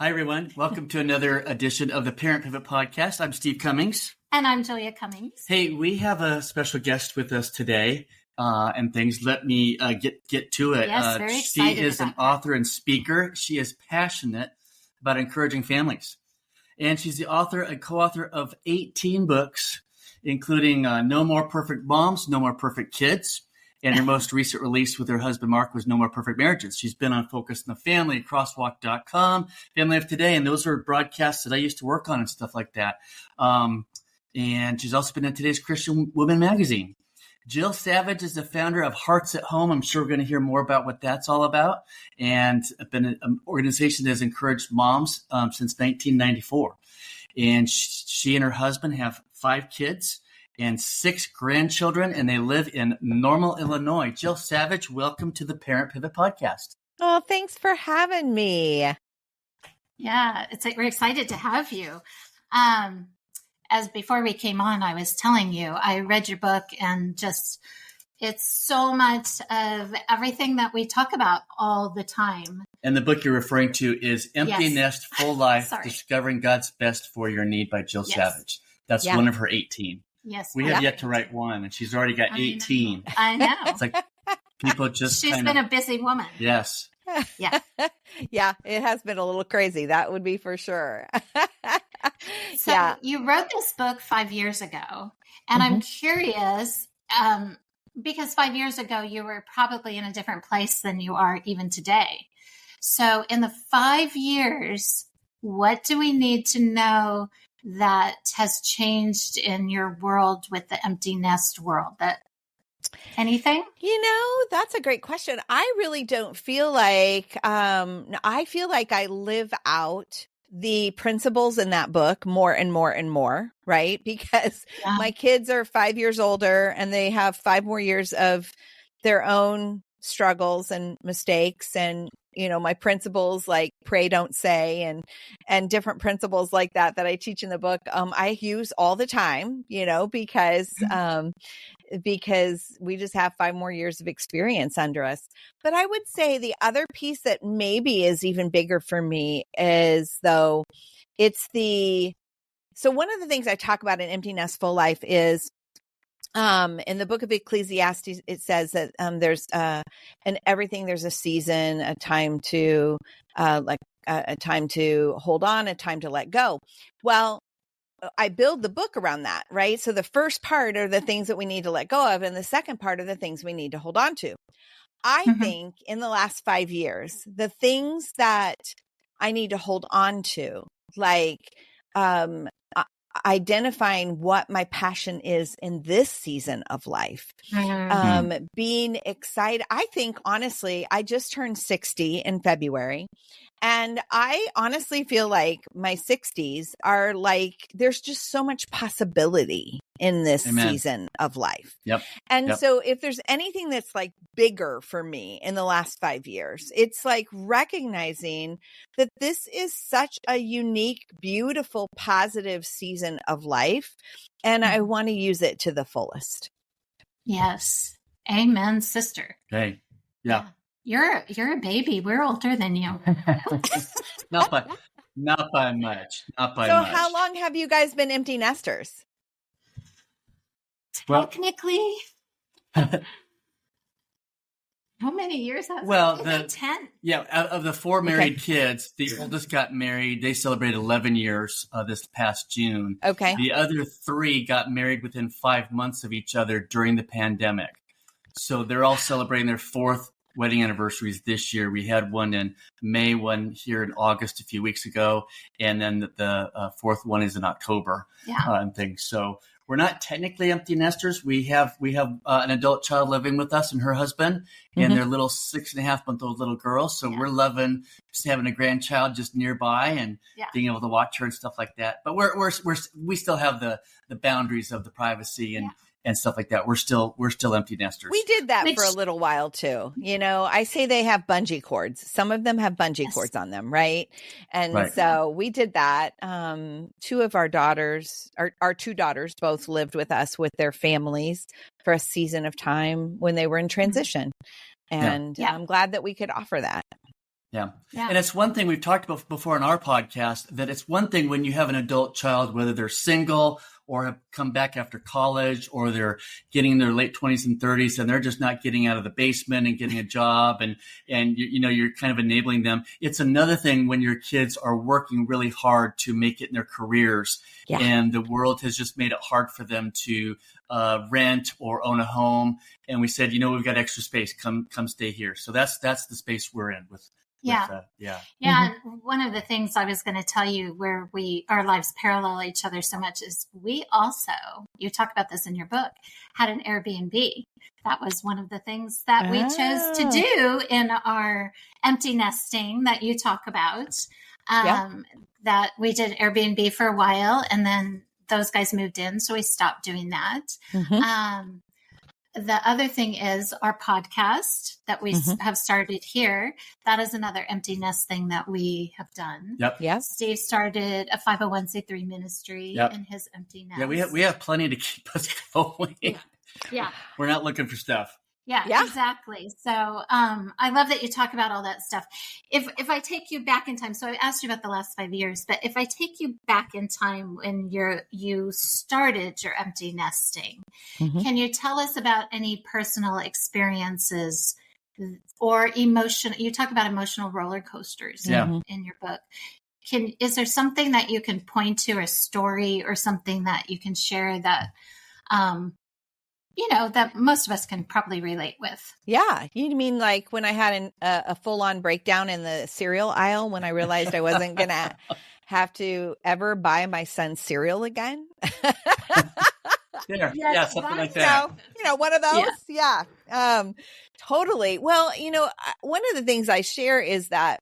Hi, everyone. Welcome to another edition of the Parent Pivot Podcast. I'm Steve Cummings. And I'm Julia Cummings. Hey, we have a special guest with us today and things. Let me get to it. Yes, very excited. She is an author and speaker. She is passionate about encouraging families. And she's the author and co-author of 18 books, including No More Perfect Moms, No More Perfect Kids. And her most recent release with her husband, Mark, was No More Perfect Marriages. She's been on Focus on the Family, Crosswalk.com, Family of Today, and those are broadcasts that I used to work on and stuff like that. And she's also been in Today's Christian Woman magazine. Jill Savage is the founder of Hearts at Home. I'm sure we're going to hear more about what that's all about. And been an organization that has encouraged moms since 1994. And she and her husband have 5 kids and 6 grandchildren, and they live in Normal, Illinois. Jill Savage, welcome to the Parent Pivot Podcast. Oh, thanks for having me. Yeah, we're excited to have you. As before we came on, I was telling you, I read your book and just, it's so much of everything that we talk about all the time. And the book you're referring to is Empty Nest, Full Life, Discovering God's Best for Your Need by Jill Savage. That's one of her 18. Yes. We have yet to write one, and she's already got 18. I know. It's like people just She's been a busy woman. Yes. Yeah. Yeah, it has been a little crazy. That would be for sure. So you wrote this book 5 years ago, and I'm curious, because 5 years ago, you were probably in a different place than you are even today. So in the 5 years, what do we need to know that has changed in your world with the empty nest world? Anything? That's a great question. I really don't feel like, I feel like I live out the principles in that book more and more and more, right? Because my kids are 5 years older and they have 5 more years of their own struggles and mistakes. And, my principles like pray, don't say, and different principles like that I teach in the book, I use all the time, because we just have 5 more years of experience under us. But I would say the other piece that maybe is even bigger for me is so one of the things I talk about in Empty Nest, Full Life is, in the book of Ecclesiastes, it says that there's in everything there's a season, a time to a time to hold on, a time to let go. Well, I build the book around that, right? So the first part are the things that we need to let go of, and the second part are the things we need to hold on to. I think in the last 5 years, the things that I need to hold on to, like identifying what my passion is in this season of life, being excited. I think, honestly, I just turned 60 in February. And I honestly feel like my 60s are like, there's just so much possibility in this season of life. And so if there's anything that's like bigger for me in the last 5 years, it's like recognizing that this is such a unique, beautiful, positive season of life. And I want to use it to the fullest. Yes. Amen, sister. Okay. Yeah. You're a baby. We're older than you. Not by much. Not by so much. How long have you guys been empty nesters? Technically, how many years has it been? 10. Yeah, of the 4 married kids, the oldest got married. They celebrated 11 years this past June. Okay. The other 3 got married within 5 months of each other during the pandemic. So they're all celebrating their 4th wedding anniversaries this year. We had one in May, one here in August a few weeks ago, and then the 4th one is in October and things. So we're not technically empty nesters. We have an adult child living with us and her husband and their little 6.5-month-old little girl. So we're loving just having a grandchild just nearby and being able to watch her and stuff like that. But we still have the boundaries of the privacy and stuff like that. We're still empty nesters. We did that for a little while too. I say they have bungee cords. Some of them have bungee cords on them, right? And so we did that. 2 of our daughters, our 2 daughters, both lived with us with their families for a season of time when they were in transition. And I'm glad that we could offer that. Yeah. Yeah. And it's one thing we've talked about before in our podcast, that it's one thing when you have an adult child, whether they're single or have come back after college, or they're getting in their late 20s and 30s, and they're just not getting out of the basement and getting a job, and you're kind of enabling them. It's another thing when your kids are working really hard to make it in their careers, and the world has just made it hard for them to rent or own a home. And we said, we've got extra space. Come stay here. So that's the space we're in with. And one of the things I was going to tell you where our lives parallel each other so much is we also, you talk about this in your book, had an Airbnb. That was one of the things that we chose to do in our empty nesting that you talk about. That we did Airbnb for a while, and then those guys moved in, so we stopped doing that. The other thing is our podcast that we have started here. That is another empty nest thing that we have done. Steve started a 501c3 ministry in his empty nest. Yeah, we have plenty to keep us going. Yeah. We're not looking for stuff. Yeah, exactly. So I love that you talk about all that stuff. If I take you back in time, so I asked you about the last 5 years, but if I take you back in time when you started your empty nesting, can you tell us about any personal experiences or emotion? You talk about emotional roller coasters in your book. Is there something that you can point to, a story or something that you can share that that most of us can probably relate with? Yeah. You mean like when I had a full-on breakdown in the cereal aisle when I realized I wasn't going to have to ever buy my son cereal again? Something like that. One of those. Yeah. Totally. Well, one of the things I share is that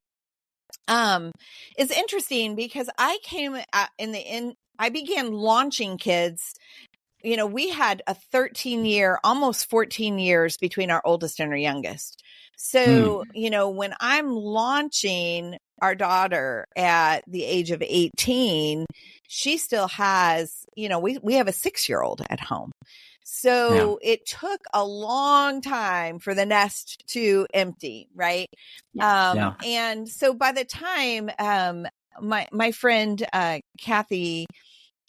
it's interesting because I came I began launching kids. We had a 13-year, almost 14 years between our oldest and our youngest. So, when I'm launching our daughter at the age of 18, she still has, we have a 6-year-old at home. So it took a long time for the nest to empty. Right. And so by the time, my friend, Kathy,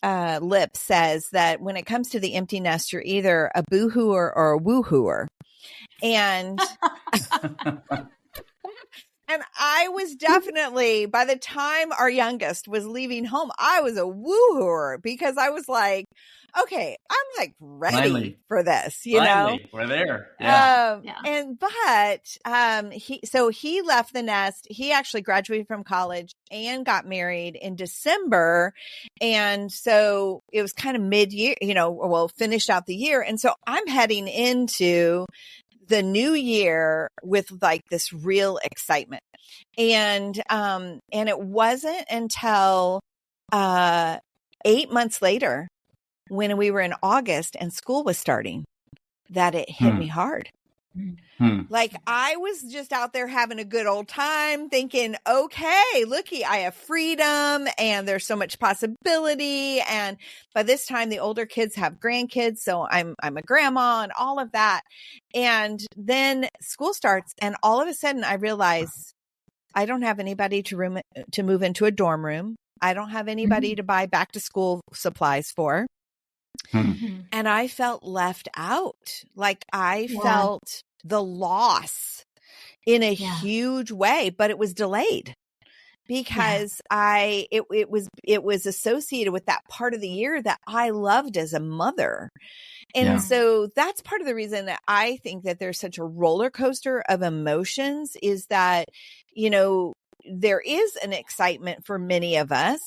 Lip says that when it comes to the empty nest, you're either a boo-hooer or a woo-hooer. And and I was definitely, by the time our youngest was leaving home, I was a woo-hooer because I was like, okay, I'm like ready for this, Finally, we're there. He left the nest. He actually graduated from college and got married in December. And so it was kind of mid-year, finished out the year. And so I'm heading into the new year with like this real excitement. And it wasn't until 8 months later, when we were in August and school was starting, that it hit me hard. Like I was just out there having a good old time thinking, okay, looky, I have freedom and there's so much possibility. And by this time, the older kids have grandkids. So I'm a grandma and all of that. And then school starts and all of a sudden I realize I don't have anybody to move into a dorm room. I don't have anybody to buy back to school supplies for. And I felt left out. Like I felt the loss in a huge way, but it was delayed because it was associated with that part of the year that I loved as a mother. And so that's part of the reason that I think that there's such a roller coaster of emotions is that, there is an excitement for many of us.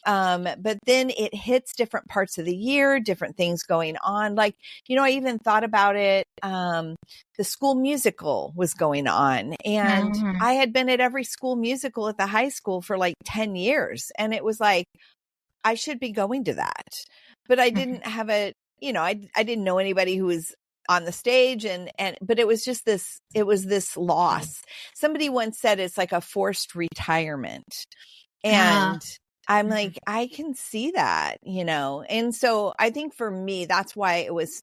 But then it hits different parts of the year, different things going on. Like, I even thought about it. The school musical was going on and I had been at every school musical at the high school for like 10 years. And it was like, I should be going to that, but I didn't have I didn't know anybody who was on the stage but it was just this loss. Somebody once said it's like a forced retirement. And I'm like, I can see that, And so I think for me, that's why it was,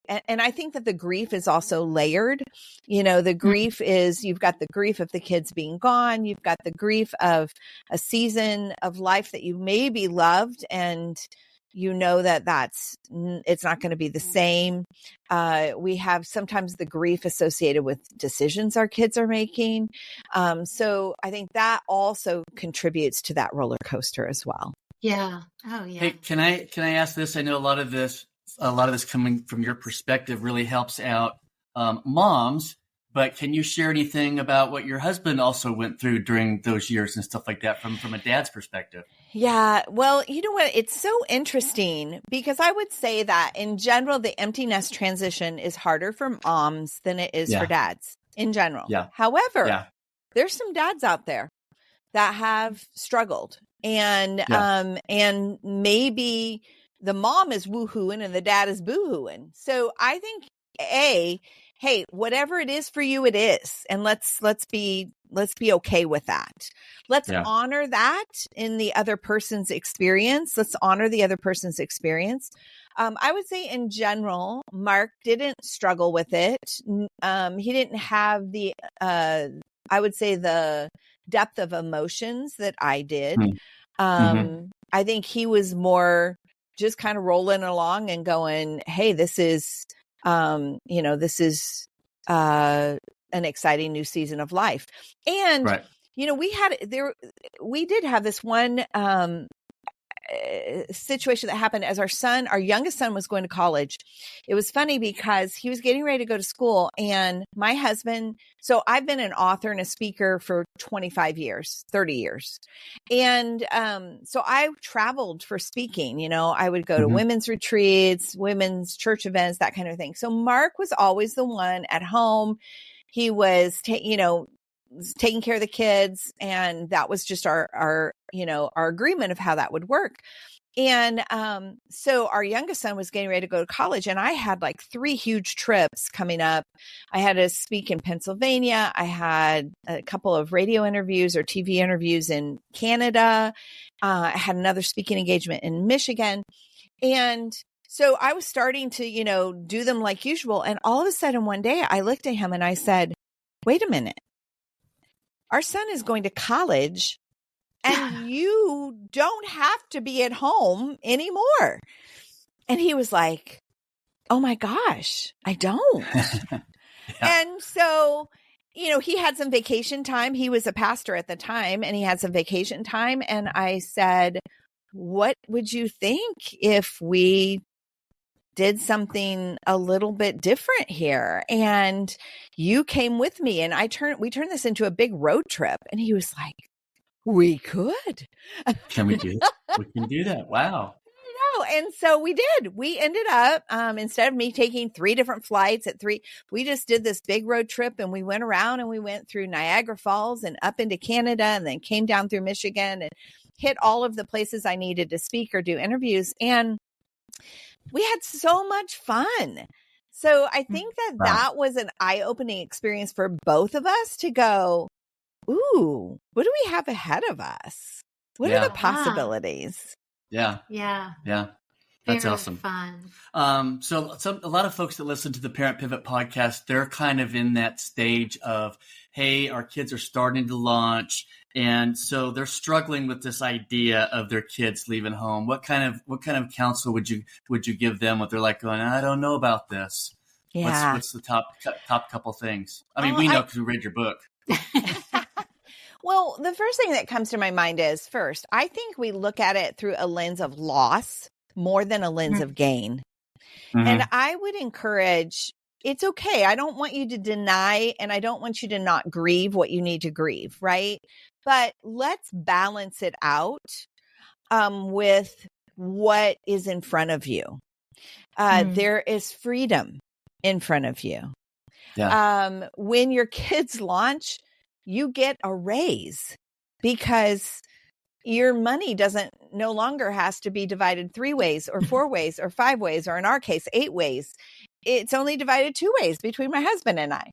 and I think that the grief is also layered. The grief is, you've got the grief of the kids being gone. You've got the grief of a season of life that you maybe loved, and it's not going to be the same. We have sometimes the grief associated with decisions our kids are making. So I think that also contributes to that roller coaster as well. Yeah. Oh, yeah. Hey, can I ask this? I know a lot of this coming from your perspective really helps out moms, but can you share anything about what your husband also went through during those years and stuff like that from a dad's perspective? Yeah. Well, you know what? It's so interesting because I would say that in general, the empty nest transition is harder for moms than it is for dads in general. Yeah. However, there's some dads out there that have struggled, and maybe the mom is woohooing and the dad is boohooing. So I think hey, whatever it is for you, it is. And let's be okay with that. Let's honor that in the other person's experience. Let's honor the other person's experience. I would say in general, Mark didn't struggle with it. He didn't have I would say the depth of emotions that I did. I think he was more just kind of rolling along and going, hey, this is an exciting new season of life. And, we did have this one situation that happened as our youngest son was going to college. It was funny because he was getting ready to go to school, and my husband, so I've been an author and a speaker for 25 years, 30 years. And so I traveled for speaking, I would go to women's retreats, women's church events, that kind of thing. So Mark was always the one at home. He was, taking care of the kids. And that was just our agreement of how that would work. And so our youngest son was getting ready to go to college, and I had like 3 huge trips coming up. I had to speak in Pennsylvania. I had a couple of radio interviews or TV interviews in Canada. I had another speaking engagement in Michigan. And so I was starting to, do them like usual. And all of a sudden one day I looked at him and I said, wait a minute. Our son is going to college, and you don't have to be at home anymore. And he was like, oh my gosh, I don't. And so, he had some vacation time. He was a pastor at the time, and he had some vacation time. And I said, what would you think if we did something a little bit different here? And you came with me, and we turned this into a big road trip. And he was like, we could. Can we do that? We can do that. Wow. And so we did. We ended up, instead of me taking 3 different flights we just did this big road trip, and we went around and we went through Niagara Falls and up into Canada, and then came down through Michigan and hit all of the places I needed to speak or do interviews. And we had so much fun. So I think that was an eye-opening experience for both of us to go, ooh, what do we have ahead of us? What are the possibilities? Yeah. That's Very awesome. Fun. So a lot of folks that listen to the Parent Pivot podcast, they're kind of in that stage of, hey, our kids are starting to launch. And so they're struggling with this idea of their kids leaving home. What kind of counsel would you give them when they're like going, I don't know about this? Yeah. What's the top couple things? I mean, we know because we read your book. Well, the first thing that comes to my mind is, first, I think we look at it through a lens of loss more than a lens of gain. And I would encourage, it's okay. I don't want you to deny, and I don't want you to not grieve what you need to grieve, right? But let's balance it out with what is in front of you. There is freedom in front of you. Yeah. When your kids launch, you get a raise because your money no longer has to be divided 3 ways or 4 ways or 5 ways, or in our case, 8 ways. It's only divided 2 ways between my husband and I.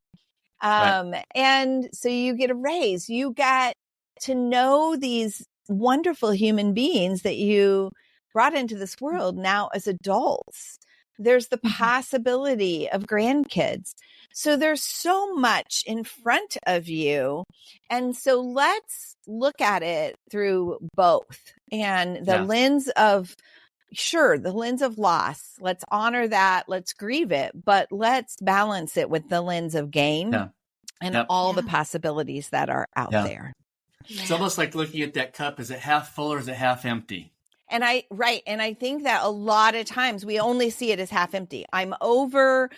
And so you get a raise. You get to know these wonderful human beings that you brought into this world now as adults. There's the possibility of grandkids. So there's so much in front of you. And so let's look at it through both. And the lens of, the lens of loss, let's honor that, let's grieve it, but let's balance it with the lens of gain and all the possibilities that are out there. It's almost like looking at that cup. Is it half full or is it half empty? And I think that a lot of times we only see it as half empty. I'm over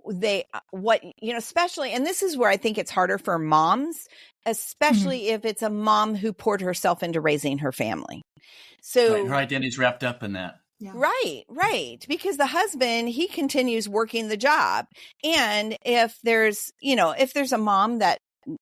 especially, and this is where I think it's harder for moms, especially if it's a mom who poured herself into raising her family. So her identity's wrapped up in that. Yeah. Right. Because the husband, he continues working the job. And if there's a mom that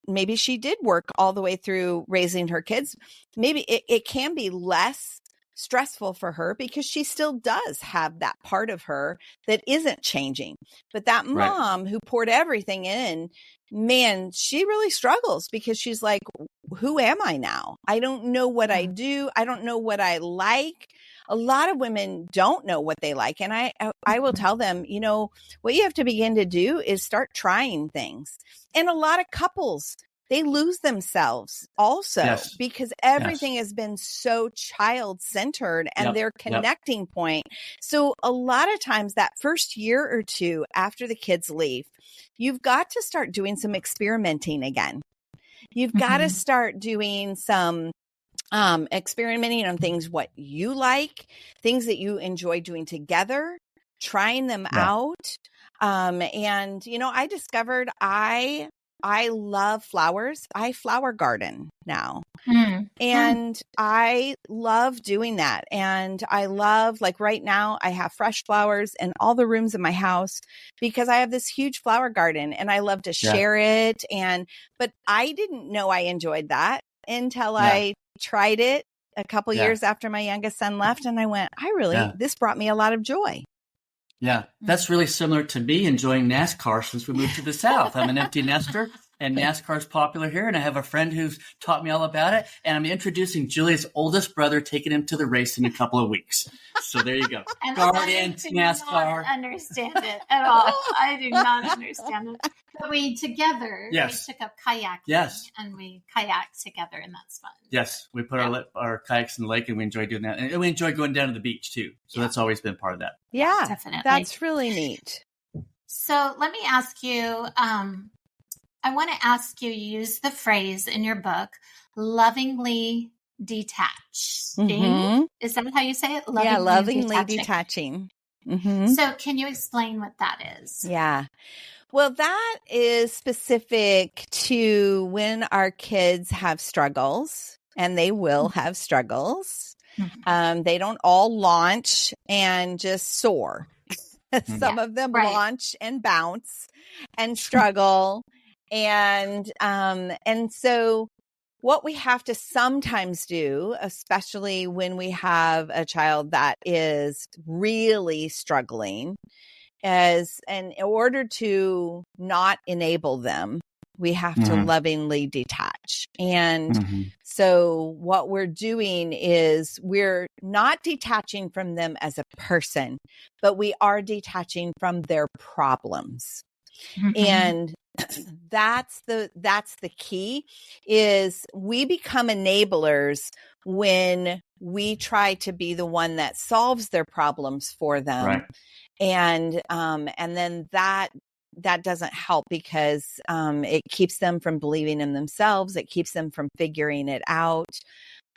maybe she did work all the way through raising her kids, maybe it can be less stressful for her because she still does have that part of her that isn't changing. But that mom who poured everything in, man, she really struggles because she's like, who am I now? I don't know what I do. I don't know what I like. A lot of women don't know what they like. And I will tell them, what you have to begin to do is start trying things. And a lot of couples, they lose themselves also because everything has been so child-centered and their connecting point. So a lot of times that first year or two after the kids leave, you've got to start doing some experimenting again. You've got to start doing some experimenting on things, what you like, things that you enjoy doing together, trying them out. And, I discovered I love flowers. I flower garden now. And I love doing that. And I love, like right now, I have fresh flowers in all the rooms of my house because I have this huge flower garden and I love to share it. But I didn't know I enjoyed that until I tried it a couple years after my youngest son left. And I went, this brought me a lot of joy. Yeah, that's really similar to me enjoying NASCAR since we moved to the South. I'm an empty nester, and NASCAR's popular here, and I have a friend who's taught me all about it, and I'm introducing Julia's oldest brother, taking him to the race in a couple of weeks. So there you go. And Garden, NASCAR. I don't understand it at all. I do not understand it. But we together, we took up kayaking, and we kayaked together, and that's fun. Yes, we put our kayaks in the lake, and we enjoy doing that. And we enjoy going down to the beach, too. So that's always been part of that. Yeah, definitely. That's really neat. So let me ask you, I want to ask you, you use the phrase in your book, lovingly detaching. Is that how you say it? Lovingly detaching. So can you explain what that is? Yeah. Well, that is specific to when our kids have struggles, and they will have struggles. They don't all launch and just soar. Some of them launch and bounce and struggle. And so what we have to sometimes do, especially when we have a child that is really struggling, is, and in order to not enable them, we have to lovingly detach. And so what we're doing is we're not detaching from them as a person, but we are detaching from their problems. And that's the key, is we become enablers when we try to be the one that solves their problems for them. Right. And then that doesn't help because it keeps them from believing in themselves. It keeps them from figuring it out.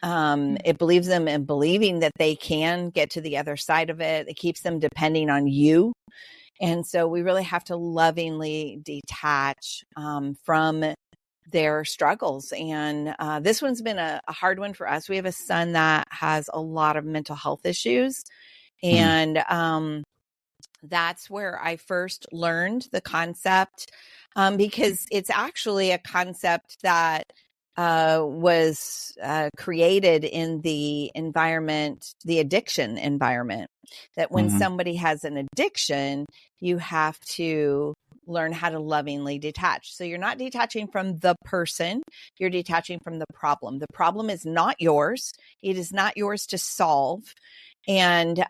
It believes them in believing that they can get to the other side of it. It keeps them depending on you. And so we really have to lovingly detach from their struggles. And this one's been a hard one for us. We have a son that has a lot of mental health issues. And that's where I first learned the concept, because it's actually a concept that was created in the environment, the addiction environment, that when somebody has an addiction, you have to learn how to lovingly detach. So you're not detaching from the person, you're detaching from the problem. The problem is not yours. It is not yours to solve. And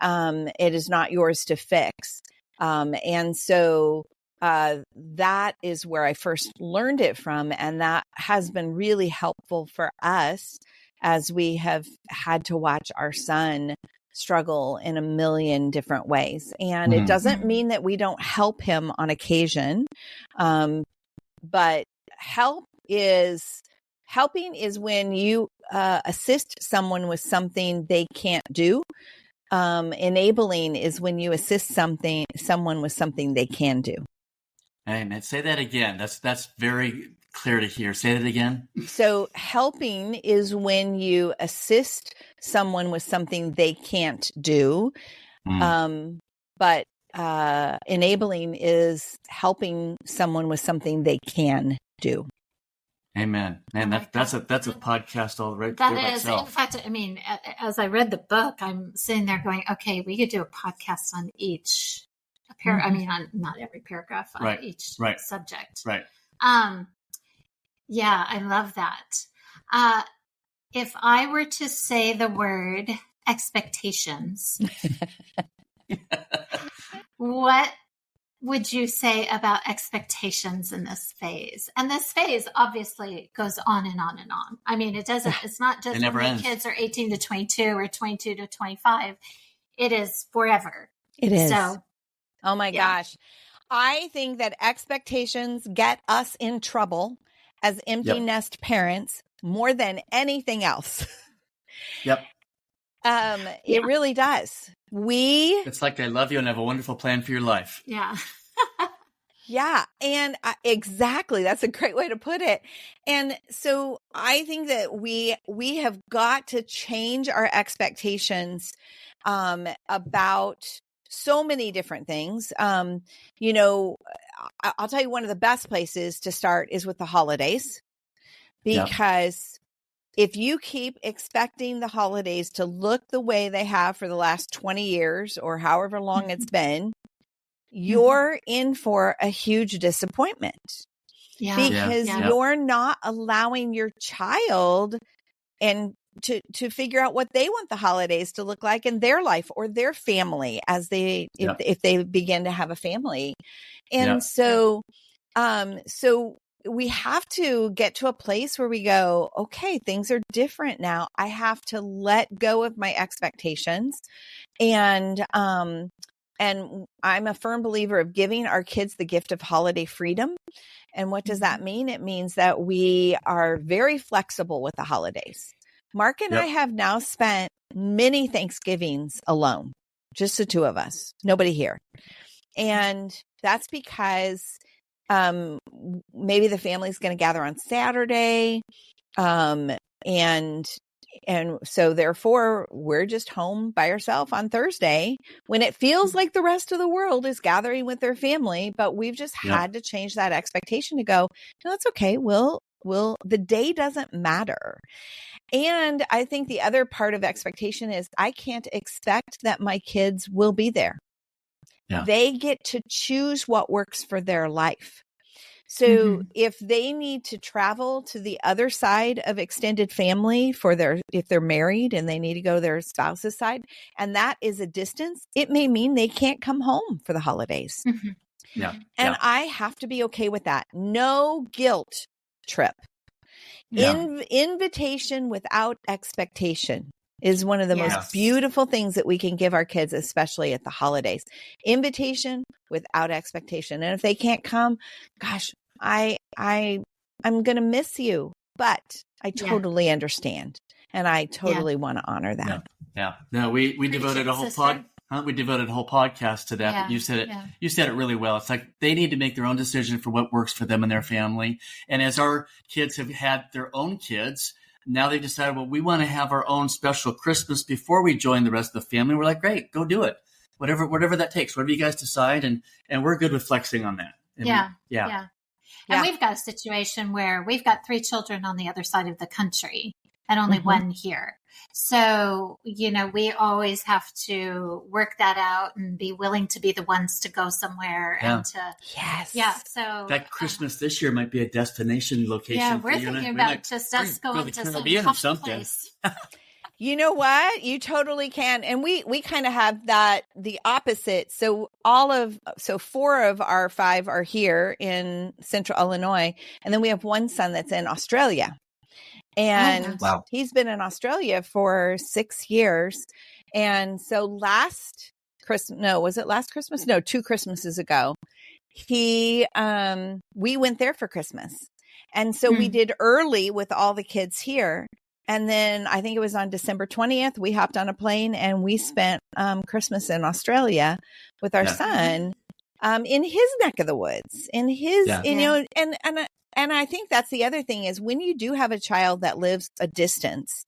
it is not yours to fix. And so that is where I first learned it from. And that has been really helpful for us as we have had to watch our son struggle in a million different ways. And it doesn't mean that we don't help him on occasion. But helping is when you assist someone with something they can't do. Enabling is when you assist someone with something they can do. Amen. Say that again. That's very clear to hear. Say that again. So helping is when you assist someone with something they can't do. But enabling is helping someone with something they can do. Amen. Man, that's a podcast all right. That is, in fact, I mean, as I read the book, I'm sitting there going, okay, we could do a podcast on each I mean, on not every paragraph, on each subject. Right. Yeah, I love that. If I were to say the word expectations, what would you say about expectations in this phase? And this phase obviously goes on and on and on. I mean, it's not just when the kids are 18 to 22 or 22 to 25. It is forever. It is. So, oh my gosh. I think that expectations get us in trouble as empty nest parents more than anything else. Yep. It really does. It's like I love you and I have a wonderful plan for your life. Yeah. Yeah. And exactly. That's a great way to put it. And so I think that we have got to change our expectations about so many different things. You know, I'll tell you one of the best places to start is with the holidays, because if you keep expecting the holidays to look the way they have for the last 20 years or however long it's been, you're in for a huge disappointment. Because you're not allowing your child and to figure out what they want the holidays to look like in their life or their family as if they begin to have a family. And so we have to get to a place where we go, okay, things are different now. I have to let go of my expectations. And I'm a firm believer of giving our kids the gift of holiday freedom. And what does that mean? It means that we are very flexible with the holidays. Mark and I have now spent many Thanksgivings alone, just the two of us, nobody here. And that's because maybe the family's going to gather on Saturday. And so therefore we're just home by ourselves on Thursday when it feels like the rest of the world is gathering with their family, but we've just had to change that expectation to go, no, that's okay. The day doesn't matter. And I think the other part of expectation is I can't expect that my kids will be there. Yeah. They get to choose what works for their life. So if they need to travel to the other side of extended family if they're married and they need to go to their spouse's side, and that is a distance, it may mean they can't come home for the holidays. And I have to be okay with that. No guilt trip. Invitation without expectation is one of the most beautiful things that we can give our kids, especially at the holidays. Invitation without expectation. And if they can't come, gosh, I'm going to miss you, but I totally understand. And I totally want to honor that. No, we devoted a whole podcast to that. But you said it. You said it really well. It's like they need to make their own decision for what works for them and their family. And as our kids have had their own kids, now they've decided, well, we want to have our own special Christmas before we join the rest of the family. We're like, great, go do it. Whatever that takes, whatever you guys decide. And we're good with flexing on that. And we've got a situation where we've got 3 children on the other side of the country and only one here. So, we always have to work that out and be willing to be the ones to go somewhere and to. So that Christmas this year might be a destination location. Yeah, we're thinking about just us going to some hot place. You know what? You totally can. And we kind of have that, the opposite. So 4 of our 5 are here in Central Illinois. And then we have one son that's in Australia. And Wow. he's been in Australia for 6 years. And so last Christmas, no, was it last Christmas? No, 2 Christmases ago, we went there for Christmas. And so we did early with all the kids here. And then I think it was on December 20th, we hopped on a plane and we spent Christmas in Australia with our son in his neck of the woods, in his, you know, and I think that's the other thing is when you do have a child that lives a distance,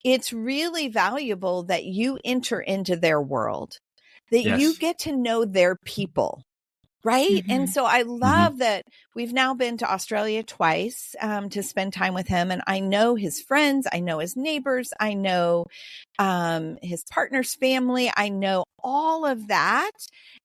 it's really valuable that you enter into their world, that you get to know their people. Right. And so I love that we've now been to Australia twice to spend time with him. And I know his friends. I know his neighbors. I know his partner's family. I know all of that.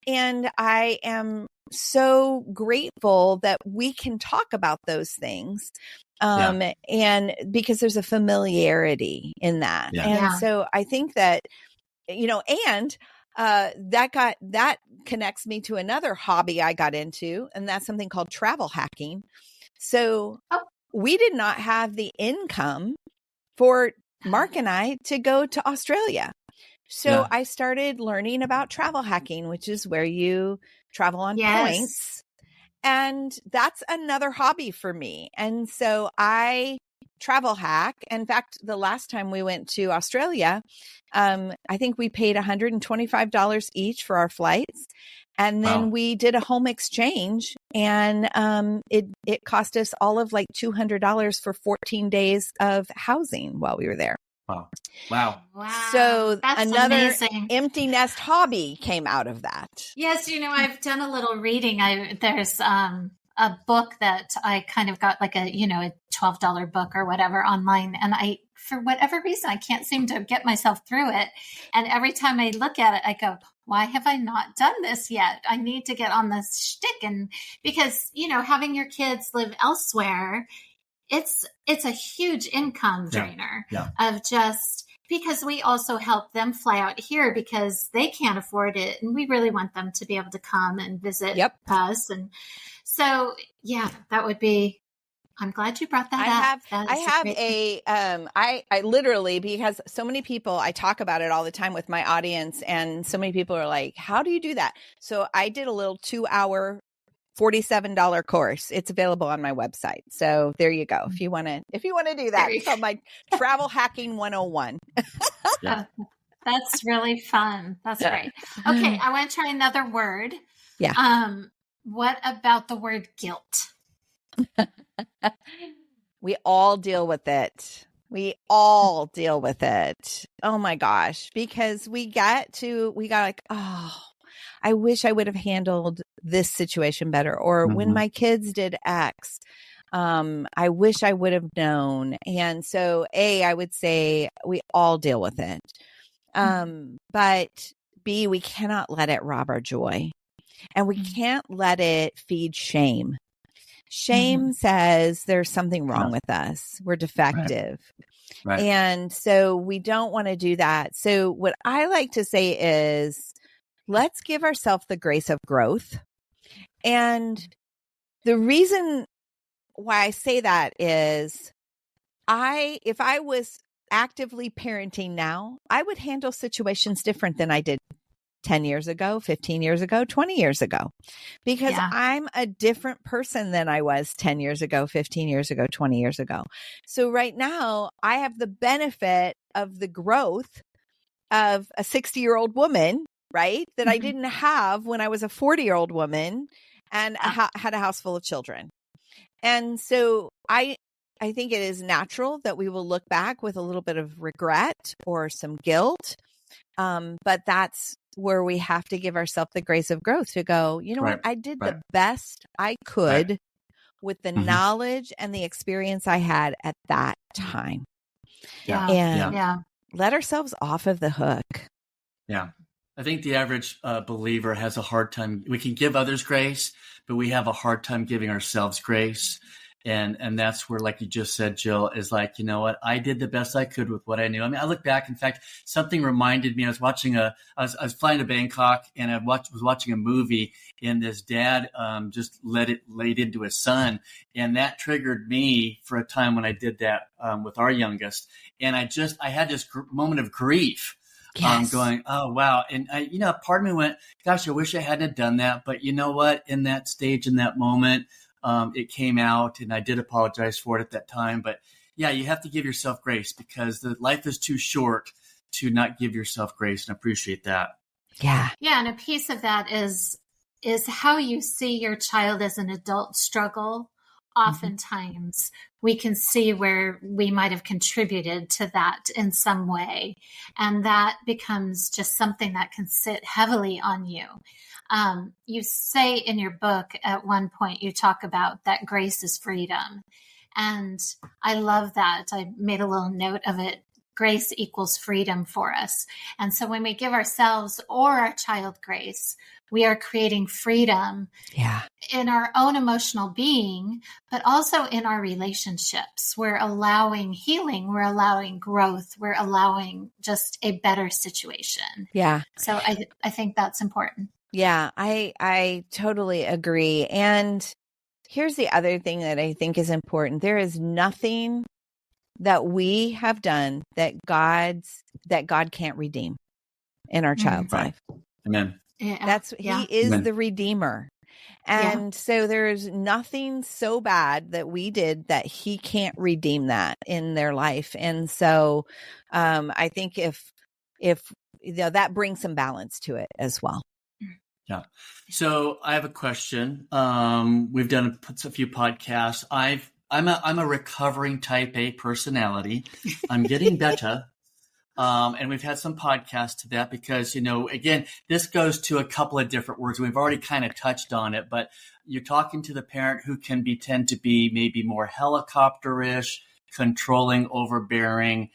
And I am so grateful that we can talk about those things. And because there's a familiarity in that. And so I think that, you know, and that connects me to another hobby I got into, and that's something called travel hacking. So we did not have the income for Mark and I to go to Australia. So I started learning about travel hacking, which is where you travel on points. And that's another hobby for me. And so I travel hack. In fact, the last time we went to Australia, I think we paid $125 each for our flights. And then we did a home exchange, and it cost us all of like $200 for 14 days of housing while we were there. Wow. So that's another amazing. empty nest hobby came out of that. Yes, you know, I've done a little reading. There's a book that I kind of got like a $12 book or whatever online. And for whatever reason, I can't seem to get myself through it. And every time I look at it, I go, why have I not done this yet? I need to get on this shtick. And because, you know, having your kids live elsewhere, it's a huge income drainer of just because we also help them fly out here because they can't afford it. And we really want them to be able to come and visit us. And so, that would be, I'm glad you brought that up. I literally, because so many people, I talk about it all the time with my audience, and so many people are like, how do you do that? So I did a little 2-hour, $47 course. It's available on my website. So there you go. If you want to do that, it's called my Travel Hacking 101. That's really fun. That's great. Okay. I want to try another word. What about the word guilt? We all deal with it. Oh my gosh. Because we got like, oh, I wish I would have handled this situation better. Or when my kids did X, I wish I would have known. And so I would say we all deal with it. But B, we cannot let it rob our joy. And we can't let it feed shame. Shame says there's something wrong with us. We're defective. Right. And so we don't want to do that. So what I like to say is, let's give ourselves the grace of growth. And the reason why I say that is if I was actively parenting now, I would handle situations different than I did 10 years ago, 15 years ago, 20 years ago, because I'm a different person than I was 10 years ago, 15 years ago, 20 years ago. So right now I have the benefit of the growth of a 60-year-old woman, right? That I didn't have when I was a 40-year-old woman and had a house full of children. And so I think it is natural that we will look back with a little bit of regret or some guilt. But that's where we have to give ourselves the grace of growth to go, you know what? I did the best I could with the knowledge and the experience I had at that time. Let ourselves off of the hook. Yeah. I think the average believer has a hard time. We can give others grace, but we have a hard time giving ourselves grace. And that's where, like you just said, Jill, is like, you know what, I did the best I could with what I knew. I mean, I look back, in fact, something reminded me, I was flying to Bangkok, and was watching a movie, and this dad just laid into his son. And that triggered me for a time when I did that with our youngest. And I had this moment of grief. Yes. Going, oh, wow. And part of me went, gosh, I wish I hadn't done that. But you know what? In that stage, in that moment, it came out, and I did apologize for it at that time. But yeah, you have to give yourself grace, because the life is too short to not give yourself grace, and appreciate that. Yeah. Yeah. And a piece of that is how you see your child as an adult struggle. Oftentimes we can see where we might have contributed to that in some way. And that becomes just something that can sit heavily on you. You say in your book at one point, you talk about that grace is freedom. And I love that. I made a little note of it. Grace equals freedom for us. And so when we give ourselves or our child grace, we are creating freedom in our own emotional being, but also in our relationships. We're allowing healing. We're allowing growth. We're allowing just a better situation. Yeah. So I think that's important. Yeah, I totally agree. And here's the other thing that I think is important. There is nothing that we have done that God can't redeem in our child's life. Amen. Yeah. He is the Redeemer. And so there's nothing so bad that we did that he can't redeem that in their life. And so I think if that brings some balance to it as well. Yeah. So I have a question. We've done a few podcasts. I'm a recovering type A personality. I'm getting better. And we've had some podcasts to that because, again, this goes to a couple of different words. We've already kind of touched on it, but you're talking to the parent who can tend to be maybe more helicopterish, controlling, overbearing.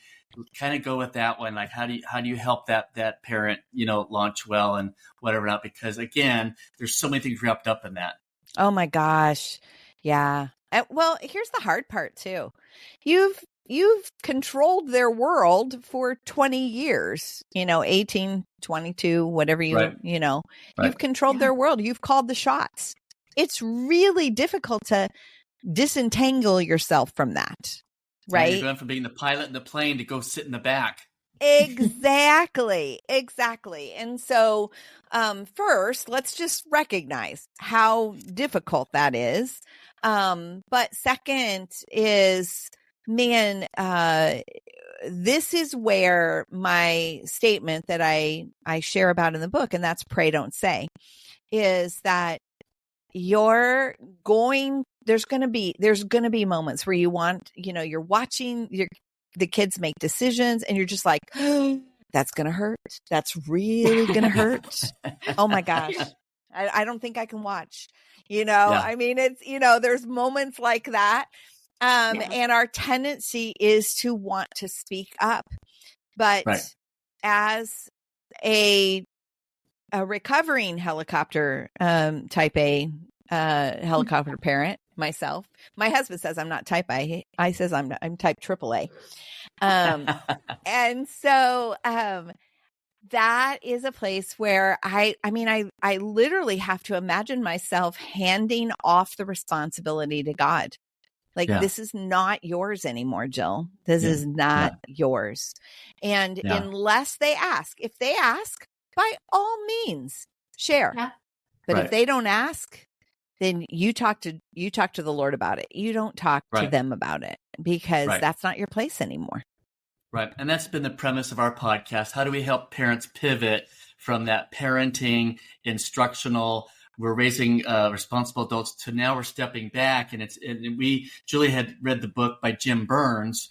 Kind of go with that one. Like, how do you help that parent, launch well and whatever not? Because again, there's so many things wrapped up in that. Oh my gosh. Yeah. Well, here's the hard part too. You've controlled their world for 20 years, 18, 22, whatever you've controlled their world. You've called the shots. It's really difficult to disentangle yourself from that. Right. And you're going from being the pilot in the plane to go sit in the back. Exactly. And so, first, let's just recognize how difficult that is. But second is, man, this is where my statement that I share about in the book, and that's pray, don't say, is that there's going to be moments where you're watching the kids make decisions and you're just like, oh, that's going to hurt. That's really going to hurt. Oh my gosh. I don't think I can watch, I mean, it's, there's moments like that. And our tendency is to want to speak up, but as a recovering helicopter, type A, helicopter parent myself, my husband says I'm not type A. I says I'm type AAA. And so, that is a place where I literally have to imagine myself handing off the responsibility to God. Like, this is not yours anymore, Jill. This is not yours. And unless they ask, if they ask, by all means, share. Yeah. But if they don't ask, then you talk to the Lord about it. You don't talk to them about it, because that's not your place anymore. Right. And that's been the premise of our podcast. How do we help parents pivot from that parenting, instructional, we're raising responsible adults, to now we're stepping back, and Julie had read the book by Jim Burns,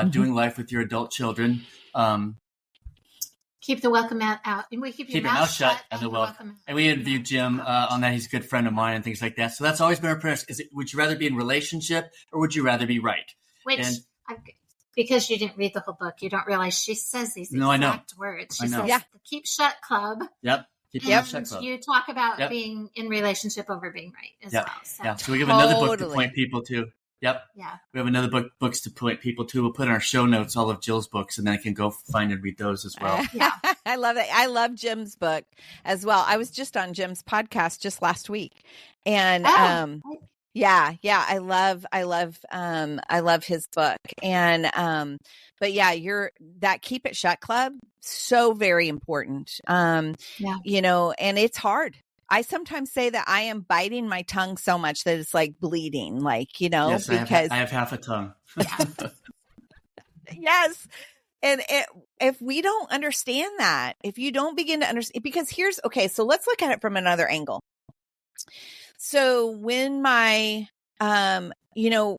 Doing Life with Your Adult Children. Keep the welcome mat out, and we keep your mouth shut and the welcome. And we interviewed Jim on that. He's a good friend of mine and things like that. So that's always been our premise. Would you rather be in relationship or would you rather be right? Because you didn't read the whole book, you don't realize she says these exact words. She says the Keep Shut Club. Yep. You talk about being in relationship over being right as well. So we give another book to point people to. Yep. Yeah. We have another books to point people to. We'll put in our show notes all of Jill's books, and then I can go find and read those as well. Yeah. I love it. I love Jim's book as well. I was just on Jim's podcast just last week. And yeah, I love his book. And but yeah, that Keep It Shut Club, so very important. You know, and it's hard. I sometimes say that I am biting my tongue so much that it's like bleeding, like, you know, yes, because I have half a tongue. Yes. And if we don't understand that, if you don't begin to understand, because so let's look at it from another angle. So when my, you know,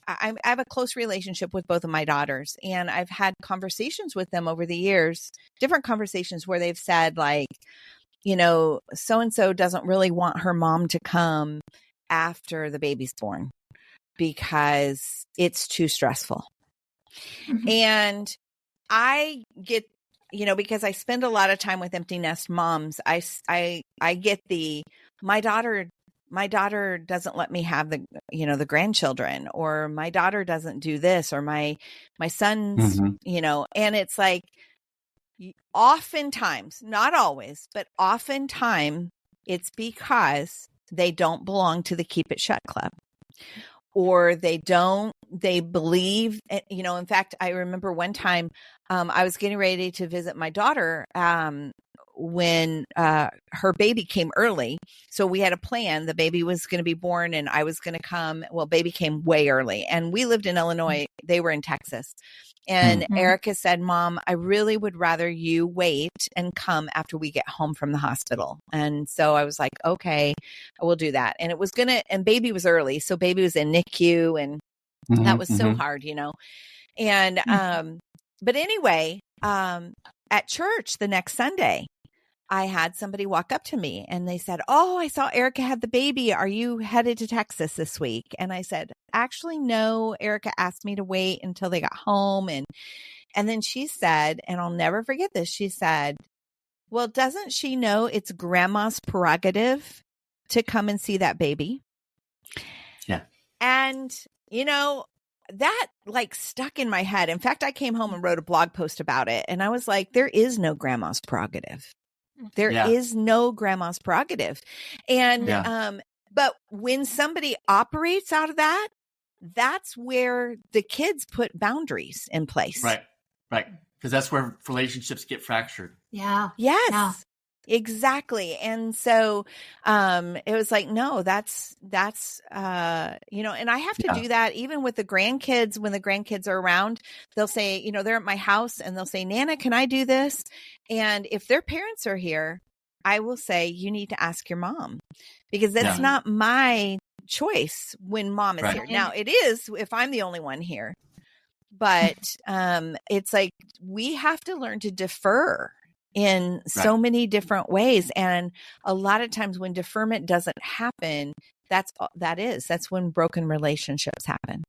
I have a close relationship with both of my daughters, and I've had conversations with them over the years, different conversations where they've said like, you know, so-and-so doesn't really want her mom to come after the baby's born because it's too stressful. Mm-hmm. And I get, you know, because I spend a lot of time with empty nest moms, I get my daughter doesn't let me have the grandchildren, or my daughter doesn't do this, or my son's, mm-hmm. you know, and it's like, oftentimes, not always, but oftentimes it's because they don't belong to the Keep It Shut Club, or they believe, you know, in fact, I remember one time I was getting ready to visit my daughter when her baby came early. So we had a plan. The baby was going to be born and I was going to come. Well, baby came way early, and we lived in Illinois. They were in Texas. And mm-hmm. Erica said, Mom, I really would rather you wait and come after we get home from the hospital. And so I was like, okay, I will do that. And and baby was early. So baby was in NICU, and mm-hmm, that was so hard, you know? And, but anyway, at church the next Sunday, I had somebody walk up to me and they said, oh, I saw Erica had the baby. Are you headed to Texas this week? And I said, actually, no, Erica asked me to wait until they got home. And then she said, and I'll never forget this, she said, well, doesn't she know it's grandma's prerogative to come and see that baby? Yeah. And, you know, that like stuck in my head. In fact, I came home and wrote a blog post about it. And I was like, there is no grandma's prerogative. There is no grandma's prerogative. And, but when somebody operates out of that, that's where the kids put boundaries in place. Right. Because that's where relationships get fractured. Yeah. Yes. Yeah. Exactly. And so, it was like, no, that's, you know, and I have to do that even with the grandkids. When the grandkids are around, they'll say, you know, they're at my house and they'll say, Nana, can I do this? And if their parents are here, I will say, you need to ask your mom, because that's not my choice when mom is here. Now it is if I'm the only one here, but, it's like, we have to learn to defer in so many different ways. And a lot of times when deferment doesn't happen, that's when broken relationships happen.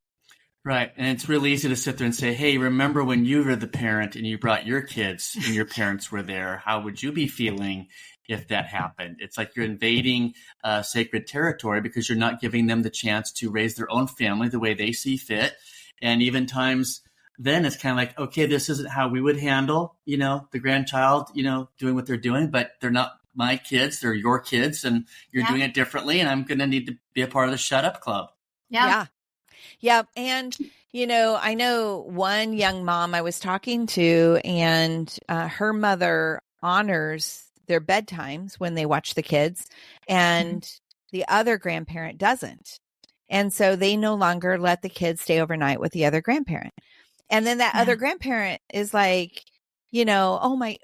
Right. And it's really easy to sit there and say, hey, remember when you were the parent and you brought your kids and your parents were there? How would you be feeling if that happened? It's like you're invading sacred territory because you're not giving them the chance to raise their own family the way they see fit. And even times then it's kind of like, okay, this isn't how we would handle, you know, the grandchild, you know, doing what they're doing, but they're not my kids, they're your kids, and you're doing it differently. And I'm going to need to be a part of the Shut Up Club. Yeah. And, you know, I know one young mom I was talking to, and her mother honors their bedtimes when they watch the kids, and the other grandparent doesn't. And so they no longer let the kids stay overnight with the other grandparent. And then that other grandparent is like, you know, oh my,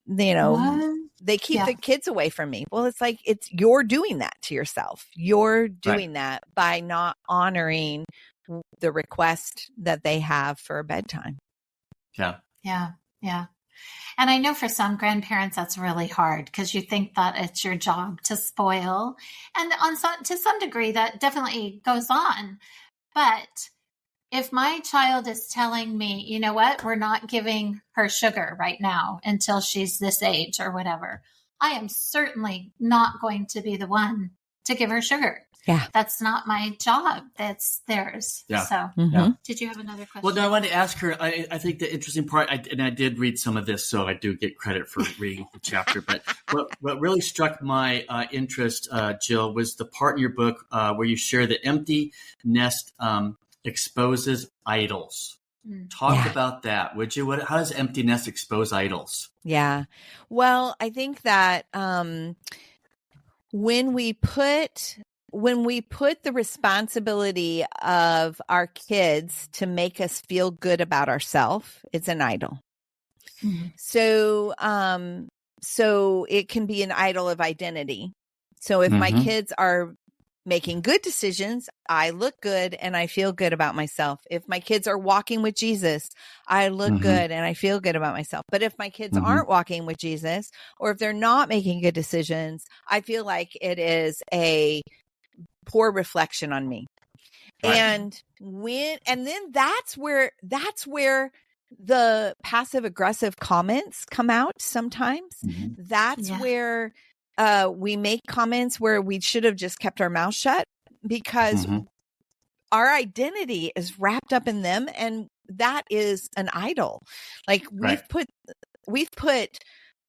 you know, what? They keep the kids away from me. Well, it's like, you're doing that to yourself. You're doing that by not honoring the request that they have for a bedtime. Yeah. And I know for some grandparents, that's really hard because you think that it's your job to spoil. And to some degree, that definitely goes on. But if my child is telling me, you know what, we're not giving her sugar right now until she's this age or whatever, I am certainly not going to be the one to give her sugar. Yeah. That's not my job. That's theirs. Yeah. So Yeah. did you have another question? Well, no, I wanted to ask her, I think the interesting part, and I did read some of this, so I do get credit for reading the chapter, but what really struck my interest, Jill, was the part in your book where you share that empty nest exposes idols. Talk about that, would you? How does empty nest expose idols? Yeah. Well, I think that when we put the responsibility of our kids to make us feel good about ourselves, it's an idol. Mm-hmm. So it can be an idol of identity. So if my kids are making good decisions, I look good and I feel good about myself. If my kids are walking with Jesus, I look good and I feel good about myself. But if my kids aren't walking with Jesus, or if they're not making good decisions, I feel like it is a poor reflection on me. Right. And then that's where the passive aggressive comments come out sometimes. That's where we make comments where we should have just kept our mouth shut, because our identity is wrapped up in them, and that is an idol. Like we've put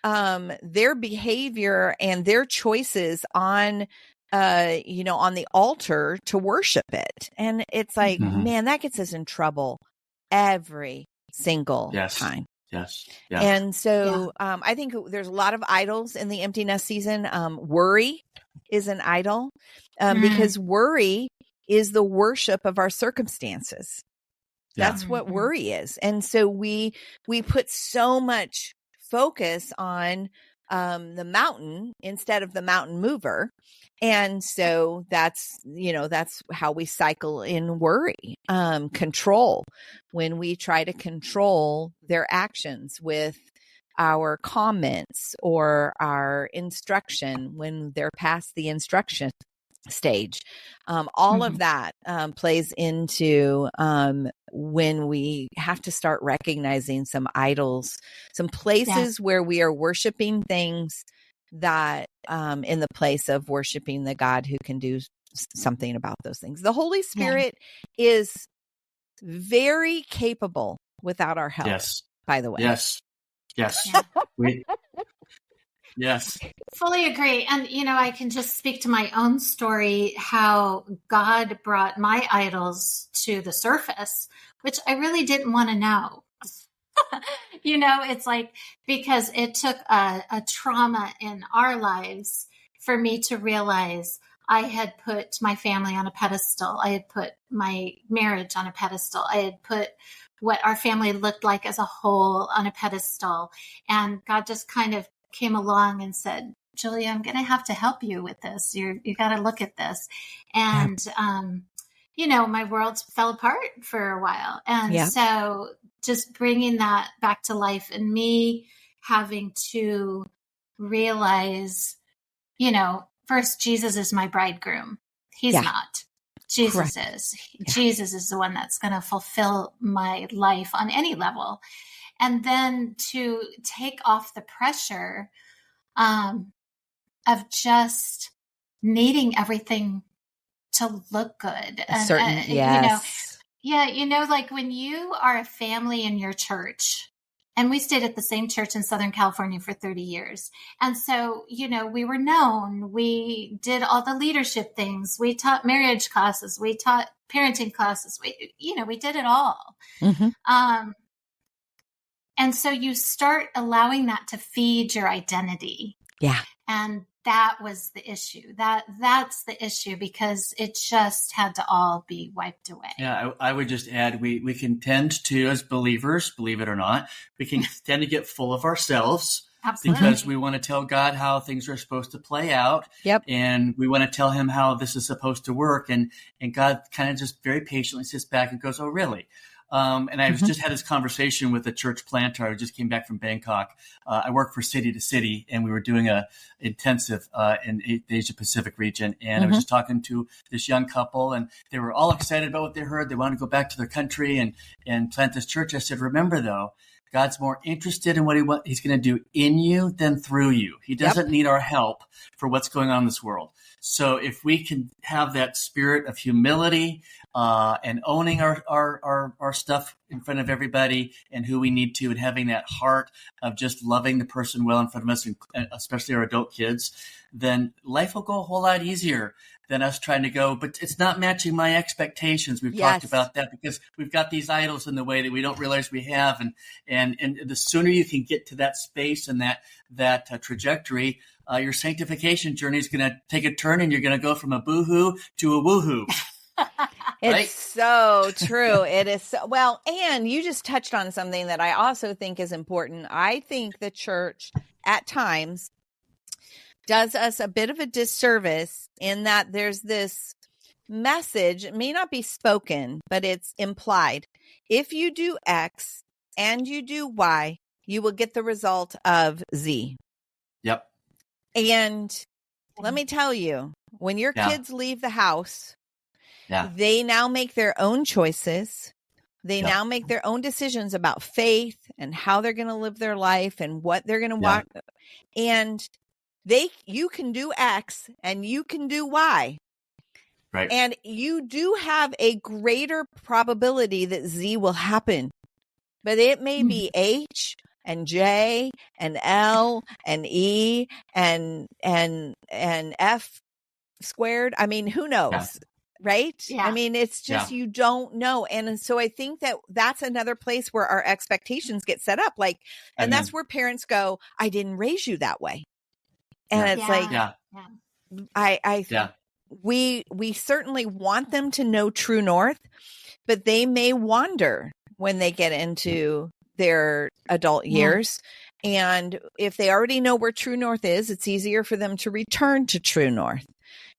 their behavior and their choices on the altar to worship it. And it's like, man, that gets us in trouble every single time. Yes. Yeah. And so I think there's a lot of idols in the empty nest season. Worry is an idol because worry is the worship of our circumstances. That's what worry is. And so we put so much focus on the mountain instead of the mountain mover. And so that's how we cycle in worry, control, when we try to control their actions with our comments or our instruction when they're past the instruction stage. All of that plays into when we have to start recognizing some idols, some places where we are worshiping things that in the place of worshiping the God who can do something about those things. The Holy Spirit is very capable without our help. Yes. By the way. Yes. Yes. Yes. Fully agree. And, I can just speak to my own story, how God brought my idols to the surface, which I really didn't want to know. It's like, because it took a trauma in our lives for me to realize I had put my family on a pedestal. I had put my marriage on a pedestal. I had put what our family looked like as a whole on a pedestal. And God just kind of came along and said, Julia, I'm going to have to help you with this. You got to look at this. And, my world fell apart for a while. And so just bringing that back to life and me having to realize, first, Jesus is my bridegroom. He's not. Jesus is. Jesus is the one that's going to fulfill my life on any level. And then to take off the pressure of just needing everything to look good. Like when you are a family in your church, and we stayed at the same church in Southern California for 30 years. And so, we were known. We did all the leadership things. We taught marriage classes. We taught parenting classes. We did it all. And so you start allowing that to feed your identity. Yeah. And that was the issue. That's the issue, because it just had to all be wiped away. Yeah, I would just add, we can tend to, as believers, believe it or not, we can tend to get full of ourselves. Absolutely. Because we want to tell God how things are supposed to play out. Yep. And we want to tell him how this is supposed to work. And God kind of just very patiently sits back and goes, oh, really? And I just had this conversation with a church planter. I just came back from Bangkok. I work for City to City, and we were doing a intensive in the Asia Pacific region. And I was just talking to this young couple, and they were all excited about what they heard. They wanted to go back to their country and plant this church. I said, remember, though, God's more interested in what he's going to do in you than through you. He doesn't need our help for what's going on in this world. So if we can have that spirit of humility and owning our stuff in front of everybody and who we need to, and having that heart of just loving the person well in front of us, and especially our adult kids, then life will go a whole lot easier than us trying to go, but it's not matching my expectations. We've talked about that because we've got these idols in the way that we don't realize we have. And the sooner you can get to that space and that trajectory, your sanctification journey is going to take a turn, and you're going to go from a boohoo to a woohoo. It's so true. It is so well. And you just touched on something that I also think is important. I think the church at times does us a bit of a disservice in that there's this message, it may not be spoken, but it's implied. If you do X and you do Y, you will get the result of Z. Yep. And let me tell you, when your kids leave the house, they now make their own choices. They now make their own decisions about faith and how they're going to live their life and what they're going to watch. And you can do X and you can do Y. Right. And you do have a greater probability that Z will happen. But it may be H and J and L and E and F squared. I mean, who knows? Yeah. Right? Yeah. I mean, it's just, you don't know. And so I think that that's another place where our expectations get set up. Like, and that's where parents go, I didn't raise you that way. And it's like, we certainly want them to know true north, but they may wander when they get into their adult years. And if they already know where true north is, it's easier for them to return to true north.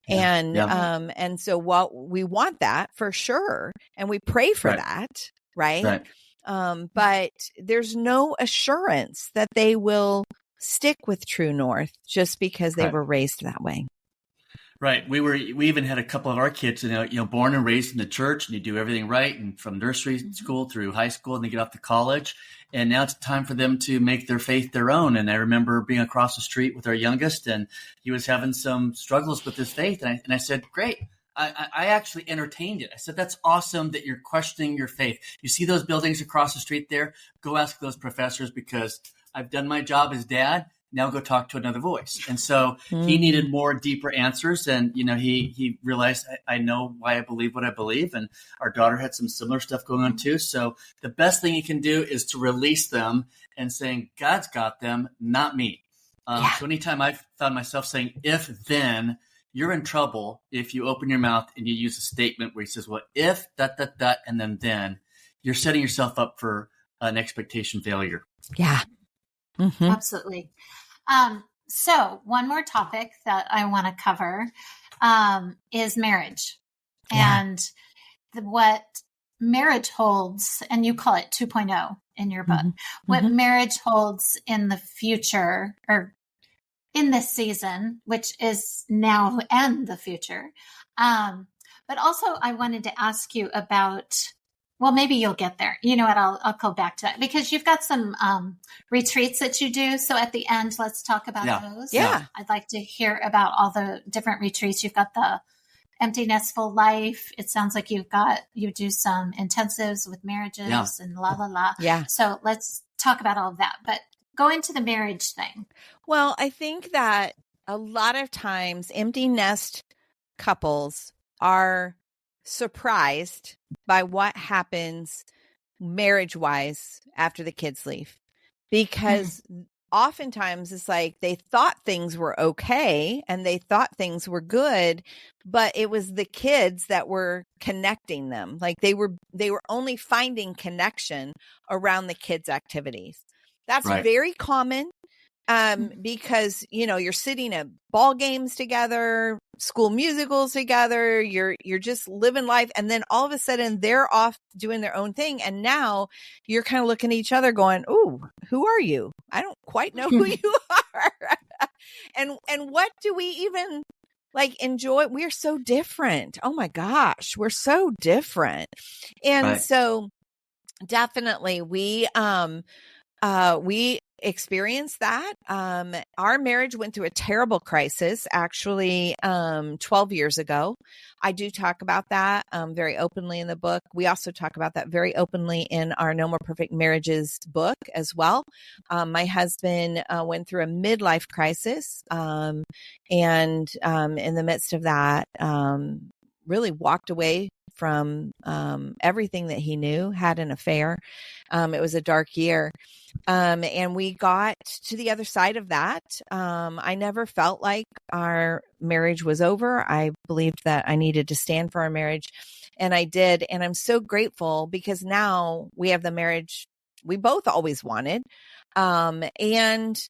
And so what we want that for sure. And we pray for that. Right. But there's no assurance that they will stick with true north just because they were raised that way. Right. We even had a couple of our kids, born and raised in the church, and you do everything right, and from nursery school through high school, and they get off to college. And now it's time for them to make their faith their own. And I remember being across the street with our youngest, and he was having some struggles with his faith. And I said, great. I actually entertained it. I said, that's awesome that you're questioning your faith. You see those buildings across the street there? Go ask those professors, because I've done my job as dad. Now go talk to another voice. And so he needed more deeper answers. And, he realized I know why I believe what I believe. And our daughter had some similar stuff going on too. So the best thing you can do is to release them and saying, God's got them, not me. So anytime I've found myself saying, if then, you're in trouble if you open your mouth and you use a statement where he says, well, if and then you're setting yourself up for an expectation failure. Yeah. Mm-hmm. Absolutely. So one more topic that I want to cover is marriage and what marriage holds, and you call it 2.0 in your book, what marriage holds in the future, or in this season, which is now and the future. But also I wanted to ask you about, well, maybe you'll get there. You know what? I'll go back to that, because you've got some retreats that you do. So at the end, let's talk about those. Yeah. I'd like to hear about all the different retreats. You've got the Empty Nestful Life. It sounds like you do some intensives with marriages and la. Yeah. So let's talk about all of that. But go into the marriage thing. Well, I think that a lot of times empty nest couples are surprised by what happens marriage-wise after the kids leave, because oftentimes it's like they thought things were okay and they thought things were good, but it was the kids that were connecting them. Like they were only finding connection around the kids' activities. That's very common. Because, you're sitting at ball games together, school musicals together, you're just living life. And then all of a sudden they're off doing their own thing. And now you're kind of looking at each other going, ooh, who are you? I don't quite know who you are. And what do we even enjoy? We're so different. Oh my gosh, we're so different. And so definitely we experienced that. Our marriage went through a terrible crisis, actually, 12 years ago. I do talk about that very openly in the book. We also talk about that very openly in our No More Perfect Marriages book as well. My husband went through a midlife crisis, and in the midst of that, really walked away from everything that he knew, had an affair. It was a dark year. And we got to the other side of that. I never felt like our marriage was over. I believed that I needed to stand for our marriage, and I did. And I'm so grateful because now we have the marriage we both always wanted. And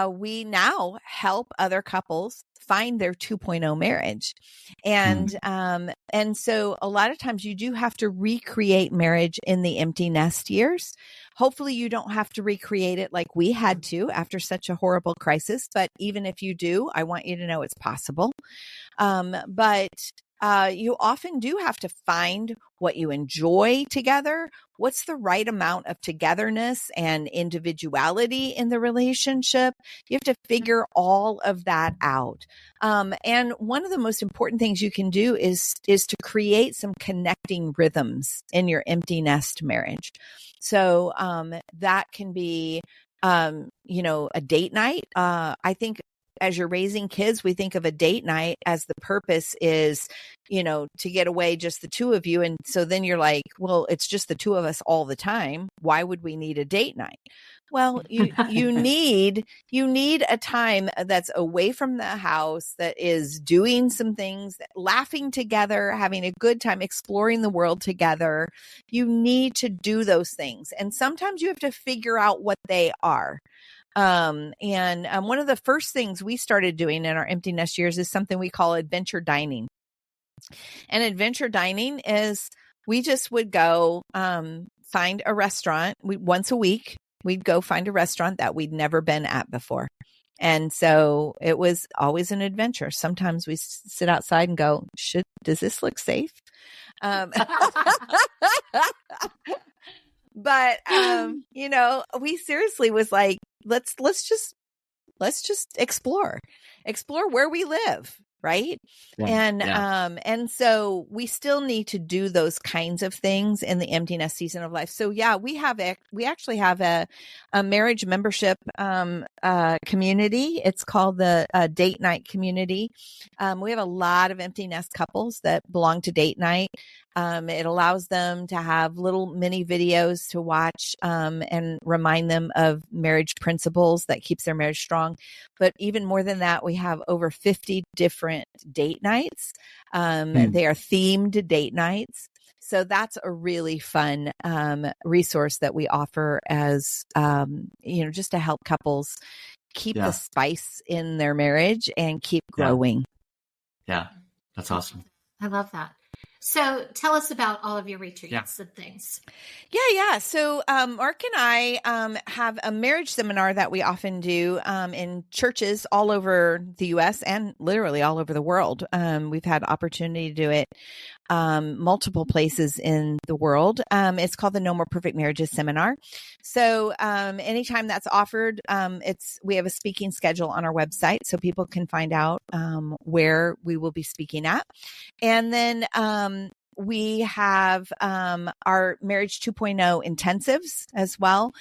we now help other couples find their 2.0 marriage. And so a lot of times you do have to recreate marriage in the empty nest years. Hopefully you don't have to recreate it like we had to after such a horrible crisis. But even if you do, I want you to know it's possible. But you often do have to find what you enjoy together. What's the right amount of togetherness and individuality in the relationship? You have to figure all of that out. And one of the most important things you can do is to create some connecting rhythms in your empty nest marriage. So that can be, a date night. I think as you're raising kids, we think of a date night as the purpose is, to get away just the two of you. And so then you're like, well, it's just the two of us all the time. Why would we need a date night? Well, you need a time that's away from the house, that is doing some things, laughing together, having a good time, exploring the world together. You need to do those things. And sometimes you have to figure out what they are. And one of the first things we started doing in our empty nest years is something we call adventure dining. And adventure dining is we just would go find a restaurant. Once a week, we'd go find a restaurant that we'd never been at before. And so it was always an adventure. Sometimes we sit outside and go, does this look safe? But, we seriously was like, let's just explore where we live. Right. Yeah. And so we still need to do those kinds of things in the empty nest season of life. So yeah, we actually have a marriage membership, community. It's called the Date Night Community. We have a lot of empty nest couples that belong to Date Night. It allows them to have little mini videos to watch, and remind them of marriage principles that keeps their marriage strong. But even more than that, we have over 50 different date nights. They are themed date nights. So that's a really fun resource that we offer as, just to help couples keep the spice in their marriage and keep growing. Yeah, that's awesome. I love that. So tell us about all of your retreats and things. Yeah. So Mark and I have a marriage seminar that we often do in churches all over the U.S. and literally all over the world. We've had opportunity to do it multiple places in the world. It's called the No More Perfect Marriages Seminar. So anytime that's offered, we have a speaking schedule on our website so people can find out where we will be speaking at. And then we have our Marriage 2.0 intensives as well.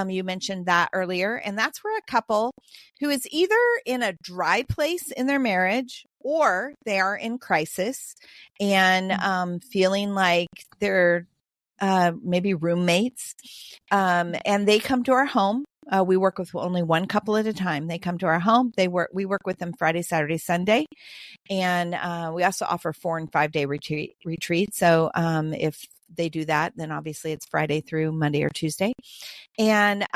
You mentioned that earlier. And that's where a couple who is either in a dry place in their marriage or they are in crisis and feeling like they're maybe roommates, and they come to our home. We work with only one couple at a time. They come to our home. We work with them Friday, Saturday, Sunday. And we also offer 4 and 5 day retreats. So if they do that, then obviously it's Friday through Monday or Tuesday. And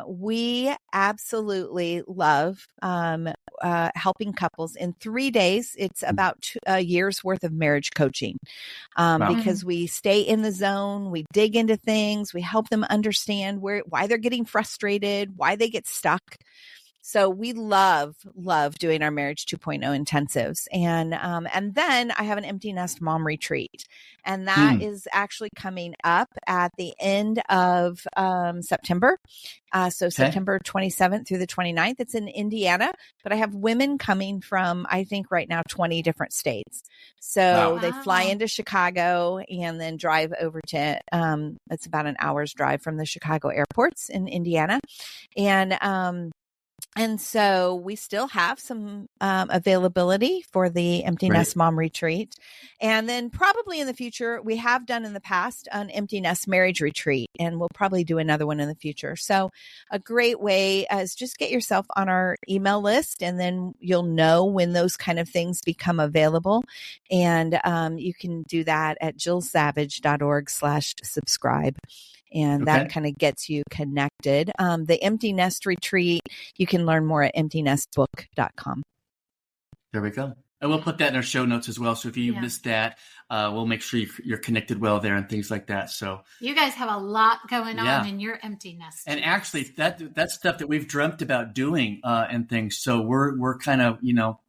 we absolutely love helping couples in 3 days. It's about a year's worth of marriage coaching because we stay in the zone. We dig into things. We help them understand why they're getting frustrated, why they get stuck. So we love doing our Marriage 2.0 intensives. And then I have an empty nest mom retreat. And that is actually coming up at the end of September. September 27th through the 29th. It's in Indiana, but I have women coming from, I think right now, 20 different states. So they fly into Chicago and then drive over to, it's about an hour's drive from the Chicago airports in Indiana. And so we still have some availability for the Empty Nest Mom Retreat. And then probably in the future, we have done in the past an Empty Nest Marriage Retreat, and we'll probably do another one in the future. So a great way is just get yourself on our email list, and then you'll know when those kind of things become available. And you can do that at jillsavage.org/subscribe. And that kind of gets you connected. The Empty Nest Retreat, you can learn more at emptynestbook.com. There we go. And we'll put that in our show notes as well. So if you missed that, we'll make sure you're connected well there and things like that. So you guys have a lot going on in your empty nest. And actually that's stuff that we've dreamt about doing and things. So we're kind of,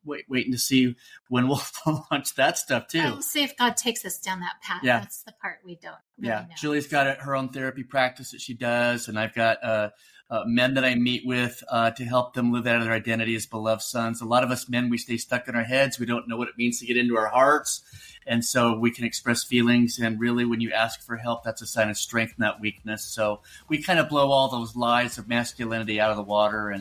waiting to see when we'll launch that stuff too. We'll see if God takes us down that path. Yeah. That's the part we don't really know. Julie's got her own therapy practice that she does. And I've got men that I meet with to help them live out their identity as beloved sons. A lot of us men, we stay stuck in our heads. We don't know what it means to get into our hearts. And so we can express feelings. And really, when you ask for help, that's a sign of strength, not weakness. So we kind of blow all those lies of masculinity out of the water.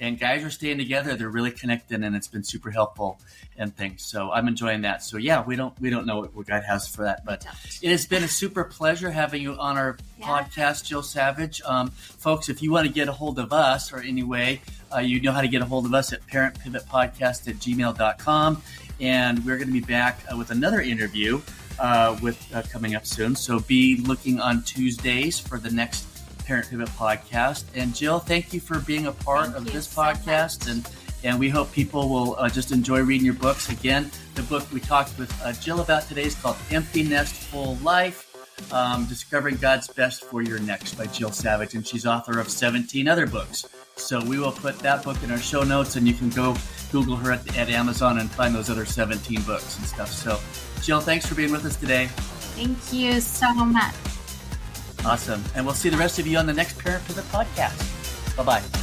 And guys are staying together. They're really connected, and it's been super helpful and things. So I'm enjoying that. So we don't know what God has for that, but it has been a super pleasure having you on our podcast, Jill Savage. Folks, if you want to get a hold of us or any way, you know how to get a hold of us at parentpivotpodcast@gmail.com. And we're going to be back with another interview coming up soon. So be looking on Tuesdays for the next Parent Pivot podcast. And Jill, thank you for being a part of this podcast. And we hope people will just enjoy reading your books. Again, the book we talked with Jill about today is called Empty Nest Full Life, Discovering God's Best for Your Next by Jill Savage. And she's author of 17 other books. So we will put that book in our show notes, and you can go Google her at Amazon and find those other 17 books and stuff. So Jill, thanks for being with us today. Thank you so much. Awesome. And we'll see the rest of you on the next Parent Pivot podcast. Bye-bye.